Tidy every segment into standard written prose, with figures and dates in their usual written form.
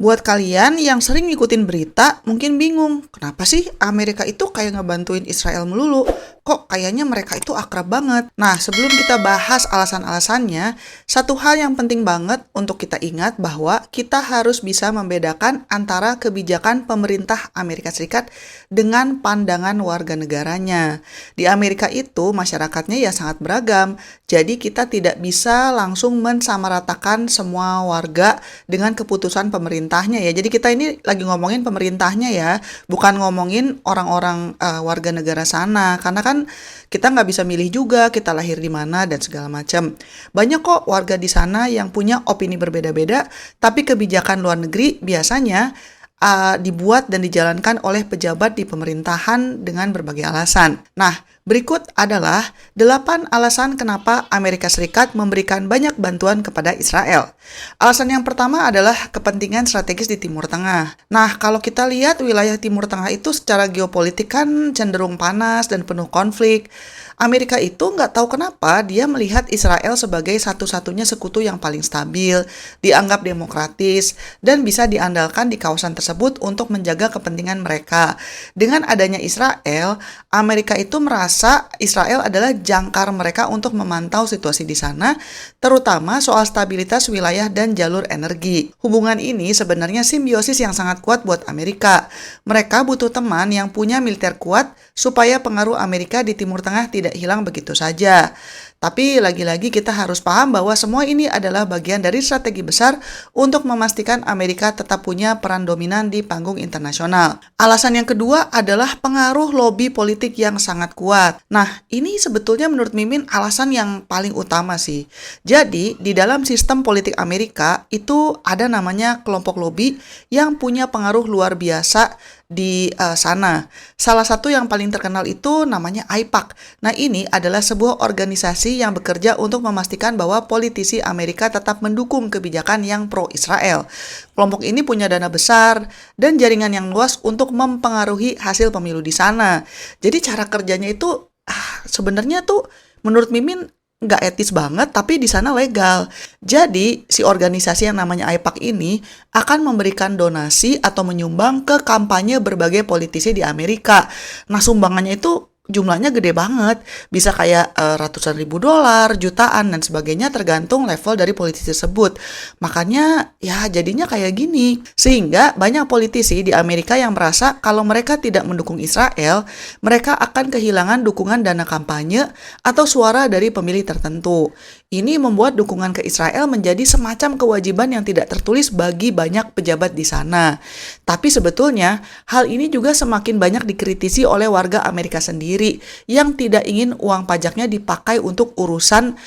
Buat kalian yang sering ngikutin berita, mungkin bingung, kenapa sih Amerika itu kayak ngebantuin Israel melulu? Kok kayaknya mereka itu akrab banget? Nah, sebelum kita bahas alasan-alasannya, satu hal yang penting banget untuk kita ingat bahwa kita harus bisa membedakan antara kebijakan pemerintah Amerika Serikat dengan pandangan warga negaranya. Di Amerika itu masyarakatnya ya sangat beragam, jadi kita tidak bisa langsung mensamaratakan semua warga dengan keputusan pemerintahnya ya. Jadi kita ini lagi ngomongin pemerintahnya ya, bukan ngomongin orang-orang warga negara sana. Karena kan kita nggak bisa milih juga kita lahir di mana dan segala macam. Banyak kok warga di sana yang punya opini berbeda-beda, tapi kebijakan luar negeri biasanya dibuat dan dijalankan oleh pejabat di pemerintahan dengan berbagai alasan. Nah, berikut adalah 8 alasan kenapa Amerika Serikat memberikan banyak bantuan kepada Israel. Alasan yang pertama adalah kepentingan strategis di Timur Tengah. Nah, kalau kita lihat wilayah Timur Tengah itu secara geopolitik kan cenderung panas dan penuh konflik. Amerika itu nggak tahu kenapa dia melihat Israel sebagai satu-satunya sekutu yang paling stabil, dianggap demokratis, dan bisa diandalkan di kawasan tersebut untuk menjaga kepentingan mereka. Dengan adanya Israel, Amerika itu merasa Israel adalah jangkar mereka untuk memantau situasi di sana, terutama soal stabilitas wilayah dan jalur energi. Hubungan ini sebenarnya simbiosis yang sangat kuat buat Amerika. Mereka butuh teman yang punya militer kuat supaya pengaruh Amerika di Timur Tengah tidak hilang begitu saja. Tapi lagi-lagi kita harus paham bahwa semua ini adalah bagian dari strategi besar untuk memastikan Amerika tetap punya peran dominan di panggung internasional. Alasan yang kedua adalah pengaruh lobi politik yang sangat kuat. Nah, ini sebetulnya menurut Mimin alasan yang paling utama sih. Jadi, di dalam sistem politik Amerika itu ada namanya kelompok lobi yang punya pengaruh luar biasa di sana. Salah satu yang paling terkenal itu namanya AIPAC. Nah, ini adalah sebuah organisasi yang bekerja untuk memastikan bahwa politisi Amerika tetap mendukung kebijakan yang pro-Israel. Kelompok ini punya dana besar dan jaringan yang luas untuk mempengaruhi hasil pemilu di sana. Jadi cara kerjanya itu sebenarnya tuh menurut Mimin nggak etis banget, tapi di sana legal. Jadi, si organisasi yang namanya AIPAC ini akan memberikan donasi atau menyumbang ke kampanye berbagai politisi di Amerika. Nah, sumbangannya itu jumlahnya gede banget, bisa kayak ratusan ribu dolar, jutaan, dan sebagainya tergantung level dari politisi tersebut. Makanya ya jadinya kayak gini. Sehingga banyak politisi di Amerika yang merasa kalau mereka tidak mendukung Israel, mereka akan kehilangan dukungan dana kampanye atau suara dari pemilih tertentu. Ini membuat dukungan ke Israel menjadi semacam kewajiban yang tidak tertulis bagi banyak pejabat di sana. Tapi sebetulnya hal ini juga semakin banyak dikritisi oleh warga Amerika sendiri yang tidak ingin uang pajaknya dipakai untuk urusan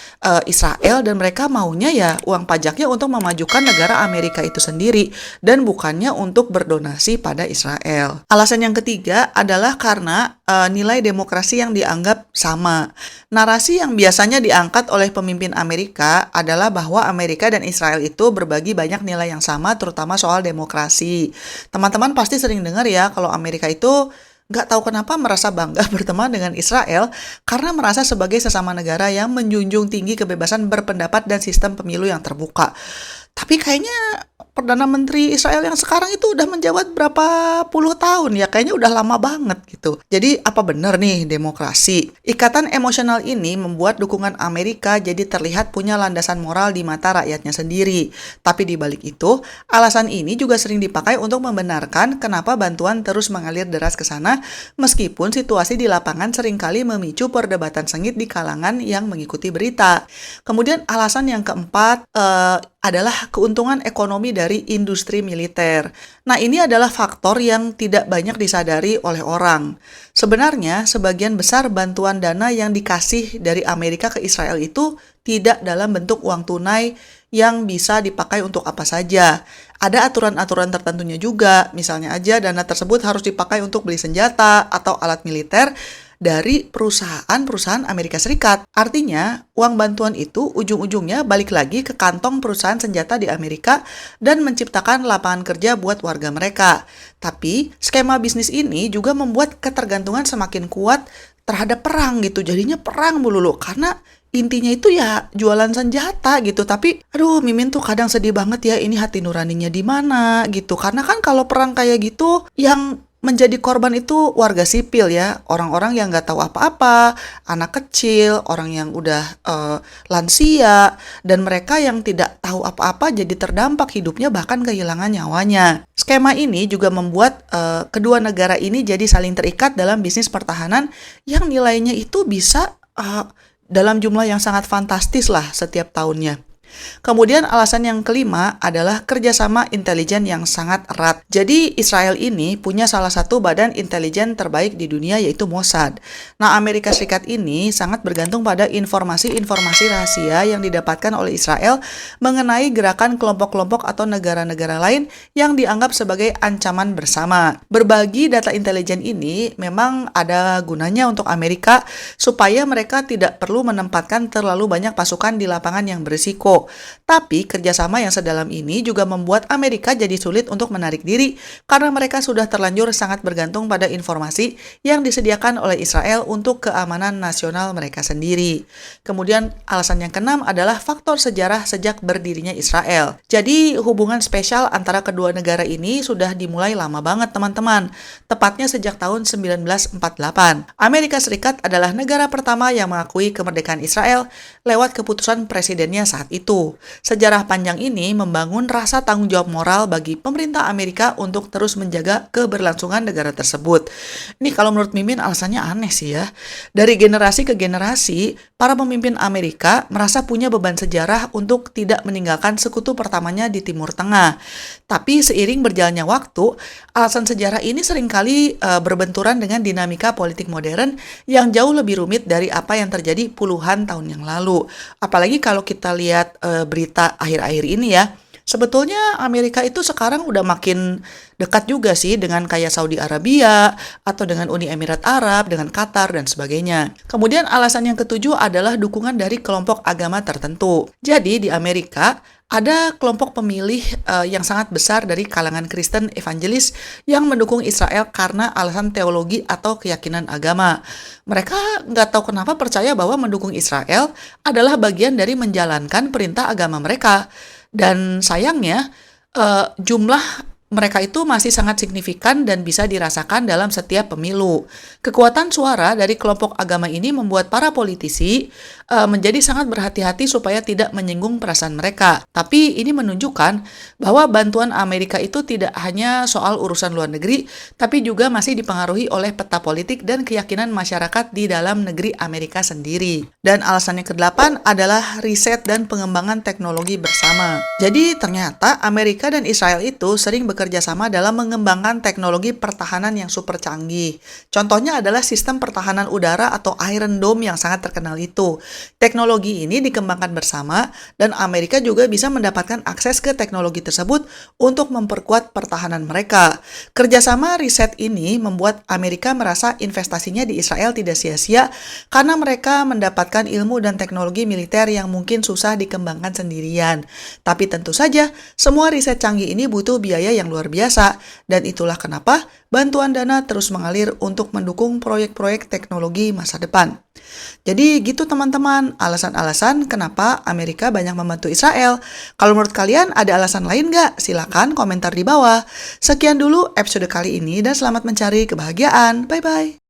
Israel, dan mereka maunya ya uang pajaknya untuk memajukan negara Amerika itu sendiri dan bukannya untuk berdonasi pada Israel. Alasan yang ketiga adalah karena nilai demokrasi yang dianggap sama. Narasi yang biasanya diangkat oleh pemimpin Amerika adalah bahwa Amerika dan Israel itu berbagi banyak nilai yang sama, terutama soal demokrasi. Teman-teman pasti sering dengar ya kalau Amerika itu nggak tahu kenapa merasa bangga berteman dengan Israel karena merasa sebagai sesama negara yang menjunjung tinggi kebebasan berpendapat dan sistem pemilu yang terbuka. Tapi kayaknya Perdana Menteri Israel yang sekarang itu udah menjabat berapa puluh tahun ya, kayaknya udah lama banget gitu. Jadi apa benar nih demokrasi? Ikatan emosional ini membuat dukungan Amerika jadi terlihat punya landasan moral di mata rakyatnya sendiri. Tapi di balik itu, alasan ini juga sering dipakai untuk membenarkan kenapa bantuan terus mengalir deras ke sana, meskipun situasi di lapangan seringkali memicu perdebatan sengit di kalangan yang mengikuti berita. Kemudian alasan yang keempat adalah keuntungan ekonomi dari industri militer. Nah, ini adalah faktor yang tidak banyak disadari oleh orang. Sebenarnya, sebagian besar bantuan dana yang dikasih dari Amerika ke Israel itu tidak dalam bentuk uang tunai yang bisa dipakai untuk apa saja. Ada aturan-aturan tertentunya juga, misalnya aja dana tersebut harus dipakai untuk beli senjata atau alat militer dari perusahaan-perusahaan Amerika Serikat. Artinya, uang bantuan itu ujung-ujungnya balik lagi ke kantong perusahaan senjata di Amerika dan menciptakan lapangan kerja buat warga mereka. Tapi, skema bisnis ini juga membuat ketergantungan semakin kuat terhadap perang gitu. Jadinya perang melulu karena intinya itu ya jualan senjata gitu. Tapi aduh, Mimin tuh kadang sedih banget ya, ini hati nuraninya di mana gitu. Karena kan kalau perang kayak gitu yang menjadi korban itu warga sipil ya, orang-orang yang nggak tahu apa-apa, anak kecil, orang yang udah lansia, dan mereka yang tidak tahu apa-apa jadi terdampak hidupnya bahkan kehilangan nyawanya. Skema ini juga membuat kedua negara ini jadi saling terikat dalam bisnis pertahanan yang nilainya itu bisa dalam jumlah yang sangat fantastis lah setiap tahunnya. Kemudian alasan yang kelima adalah kerjasama intelijen yang sangat erat. Jadi Israel ini punya salah satu badan intelijen terbaik di dunia yaitu Mossad. Nah, Amerika Serikat ini sangat bergantung pada informasi-informasi rahasia yang didapatkan oleh Israel mengenai gerakan kelompok-kelompok atau negara-negara lain yang dianggap sebagai ancaman bersama. Berbagi data intelijen ini memang ada gunanya untuk Amerika supaya mereka tidak perlu menempatkan terlalu banyak pasukan di lapangan yang berisiko. Tapi kerjasama yang sedalam ini juga membuat Amerika jadi sulit untuk menarik diri karena mereka sudah terlanjur sangat bergantung pada informasi yang disediakan oleh Israel untuk keamanan nasional mereka sendiri. Kemudian alasan yang keenam adalah faktor sejarah sejak berdirinya Israel. Jadi hubungan spesial antara kedua negara ini sudah dimulai lama banget teman-teman, tepatnya sejak tahun 1948. Amerika Serikat adalah negara pertama yang mengakui kemerdekaan Israel lewat keputusan presidennya saat itu. Sejarah panjang ini membangun rasa tanggung jawab moral bagi pemerintah Amerika untuk terus menjaga keberlangsungan negara tersebut. Ini kalau menurut Mimin alasannya aneh sih ya. Dari generasi ke generasi, para pemimpin Amerika merasa punya beban sejarah untuk tidak meninggalkan sekutu pertamanya di Timur Tengah. Tapi seiring berjalannya waktu, alasan sejarah ini seringkali berbenturan dengan dinamika politik modern yang jauh lebih rumit dari apa yang terjadi puluhan tahun yang lalu. Apalagi kalau kita lihat berita akhir-akhir ini ya, sebetulnya Amerika itu sekarang udah makin dekat juga sih dengan kayak Saudi Arabia atau dengan Uni Emirat Arab, dengan Qatar dan sebagainya. Kemudian alasan yang ketujuh adalah dukungan dari kelompok agama tertentu. Jadi di Amerika ada kelompok pemilih yang sangat besar dari kalangan Kristen evangelis yang mendukung Israel karena alasan teologi atau keyakinan agama. Mereka nggak tahu kenapa percaya bahwa mendukung Israel adalah bagian dari menjalankan perintah agama mereka. Dan sayangnya jumlah mereka itu masih sangat signifikan dan bisa dirasakan dalam setiap pemilu. Kekuatan suara dari kelompok agama ini membuat para politisi menjadi sangat berhati-hati supaya tidak menyinggung perasaan mereka. Tapi ini menunjukkan bahwa bantuan Amerika itu tidak hanya soal urusan luar negeri, tapi juga masih dipengaruhi oleh peta politik dan keyakinan masyarakat di dalam negeri Amerika sendiri. Dan alasan yang ke-8 adalah riset dan pengembangan teknologi bersama. Jadi ternyata Amerika dan Israel itu sering bekerja sama dalam mengembangkan teknologi pertahanan yang super canggih. Contohnya adalah sistem pertahanan udara atau Iron Dome yang sangat terkenal itu. Teknologi ini dikembangkan bersama dan Amerika juga bisa mendapatkan akses ke teknologi tersebut untuk memperkuat pertahanan mereka. Kerjasama riset ini membuat Amerika merasa investasinya di Israel tidak sia-sia karena mereka mendapatkan ilmu dan teknologi militer yang mungkin susah dikembangkan sendirian. Tapi tentu saja, semua riset canggih ini butuh biaya yang luar biasa, dan itulah kenapa bantuan dana terus mengalir untuk mendukung proyek-proyek teknologi masa depan. Jadi gitu teman-teman, alasan-alasan kenapa Amerika banyak membantu Israel. Kalau menurut kalian ada alasan lain nggak? Silakan komentar di bawah. Sekian dulu episode kali ini dan selamat mencari kebahagiaan. Bye-bye.